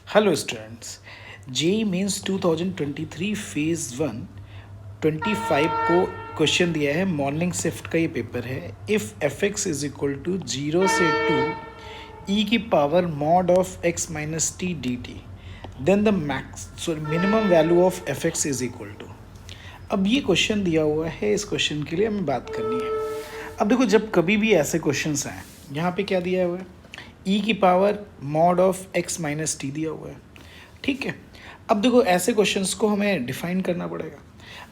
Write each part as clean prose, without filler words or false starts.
Hello students, JEE mains 2023 phase 1 25 को question दिया है। मॉर्निंग शिफ्ट का ये पेपर है। If f x is equal to 0 से 2 ई की power mod of x minus t d t, then the minimum value of f x is equal to. अब ये क्वेश्चन दिया हुआ है, इस क्वेश्चन के लिए हमें बात करनी है। अब देखो, जब कभी भी ऐसे क्वेश्चंस आए, यहाँ पे क्या दिया हुआ है, ई की power mod of x minus T दिया हुआ है, ठीक है। अब देखो, ऐसे क्वेश्चंस को हमें डिफाइन करना पड़ेगा।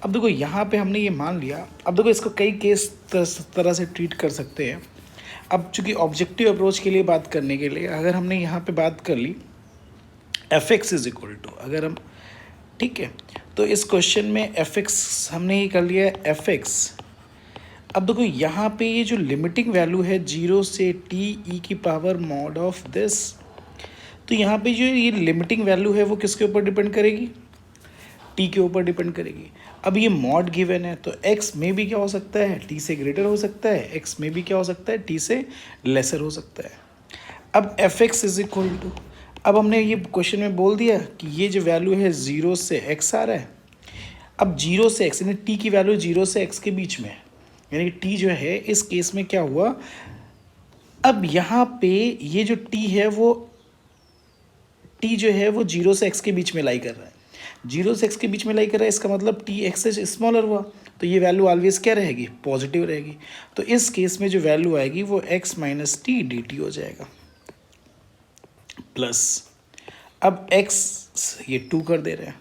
अब देखो, यहाँ पे हमने ये मान लिया। अब देखो, इसको कई केस तरह से ट्रीट कर सकते हैं। अब चूंकि ऑब्जेक्टिव अप्रोच के लिए बात करने के लिए अगर हमने यहाँ पे बात कर ली F x is equal to, अगर हम, ठीक है, तो इस क्वेश्चन में एफ एक्स हमने ये कर लिया है एफ एक्स। अब देखो, यहाँ पे ये जो लिमिटिंग वैल्यू है 0 से टी ई की पावर मॉड ऑफ दिस, तो यहाँ पे जो ये लिमिटिंग वैल्यू है वो किसके ऊपर डिपेंड करेगी, टी के ऊपर डिपेंड करेगी। अब ये मॉड गिवन है, तो एक्स में भी क्या हो सकता है, टी से ग्रेटर हो सकता है, एक्स में भी क्या हो सकता है, टी से लेसर हो सकता है। अब f x is equal to, अब हमने ये क्वेश्चन में बोल दिया कि ये जो वैल्यू है 0 से एक्स आ रहा है। अब 0 से एक्स यानी टी की वैल्यू 0 से एक्स के बीच में है, यानी कि टी जो है इस केस में क्या हुआ, अब यहाँ पे ये जो टी है वो, टी जो है वो 0 से एक्स के बीच में लाई कर रहा है। 0 से एक्स के बीच में लाई कर रहा है, इसका मतलब टी एक्स से स्मॉलर हुआ, तो ये वैल्यू ऑलवेज क्या रहेगी, पॉजिटिव रहेगी। तो इस केस में जो वैल्यू आएगी वो x minus t d T हो जाएगा, प्लस अब एक्स ये 2 कर दे रहे हैं।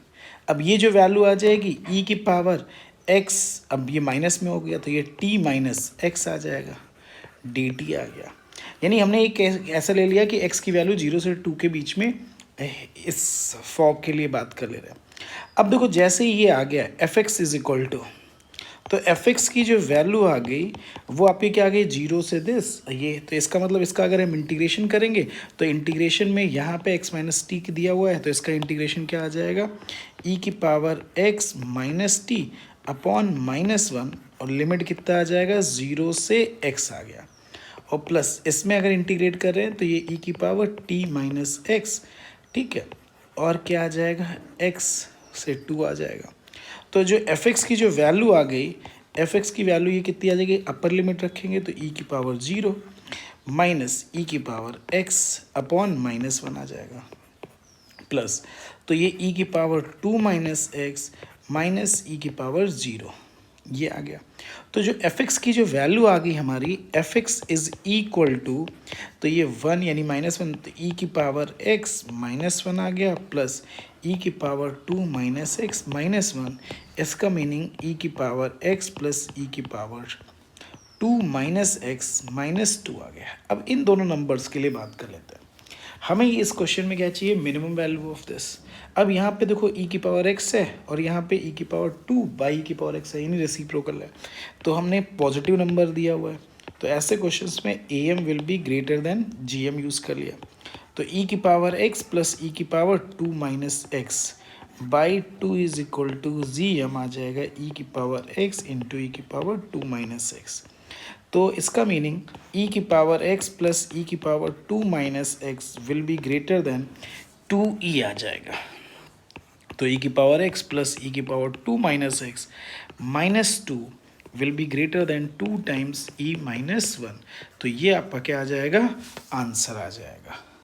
अब ये जो वैल्यू आ जाएगी ई की पावर एक्स, अब ये माइनस में हो गया तो ये टी माइनस एक्स आ जाएगा, डी टी आ गया। यानी हमने एक ऐसा ले लिया कि एक्स की वैल्यू 0 से 2 के बीच में, इस फॉग के लिए बात कर ले रहे हैं। अब देखो, जैसे ही ये आ गया f x is equal to, तो एफ एक्स की जो वैल्यू आ गई वो आपकी क्या आ गई, 0 से दिस ये, तो इसका मतलब इसका अगर हम इंटीग्रेशन करेंगे तो इंटीग्रेशन में यहाँ पे x माइनस टी दिया हुआ है, तो इसका इंटीग्रेशन क्या आ जाएगा, e की power x minus T upon -1, और लिमिट कितना आ जाएगा, 0 से x आ गया, और प्लस इसमें अगर इंटीग्रेट कर रहे हैं तो ये e की पावर t माइनस एक्स, ठीक है, और क्या आ जाएगा, x से 2 आ जाएगा। तो जो एफ एक्स की जो वैल्यू आ गई, एफ एक्स की वैल्यू ये कितनी आ जाएगी, अपर लिमिट रखेंगे तो ई की पावर 0 माइनस ई की पावर एक्स अपॉन -1 आ जाएगा, प्लस तो ये ई की पावर 2 माइनस एक्स माइनस ई की पावर 0, ये आ गया। तो जो एफ एक्स की जो वैल्यू आ गई हमारी, f x is equal to, तो ये 1 यानी -1, तो ई की पावर एक्स -1 आ गया, प्लस ई की पावर 2 माइनस एक्स -1, इसका मीनिंग ई की पावर एक्स प्लस ई की पावर 2 माइनस एक्स -2 आ गया। अब इन दोनों नंबर्स के लिए बात कर लेते हैं। हमें इस क्वेश्चन में क्या चाहिए, मिनिमम वैल्यू ऑफ दिस। अब यहाँ पे देखो ई की पावर एक्स है और यहाँ पे ई की पावर 2 बाई ई की पावर एक्स है, यानी रेसिप्रोकल है, तो हमने पॉजिटिव नंबर दिया हुआ है। तो ऐसे क्वेश्चंस में A M will be greater than G M use कर लिया। तो ई की पावर एक्स प्लस ई की power 2 minus X by 2 is equal to G M आ जाएगा, ई की पावर एक्स इंटू ई की पावर 2 माइनस एक्स। तो इसका मीनिंग ई की पावर एक्स प्लस ई की power 2 minus x will be greater then 2e आ जाएगा। तो ई की पावर एक्स प्लस ई की power 2 minus x -2 will be greater then 2 times e -1। तो ये आपका क्या आ जाएगा, आंसर आ जाएगा।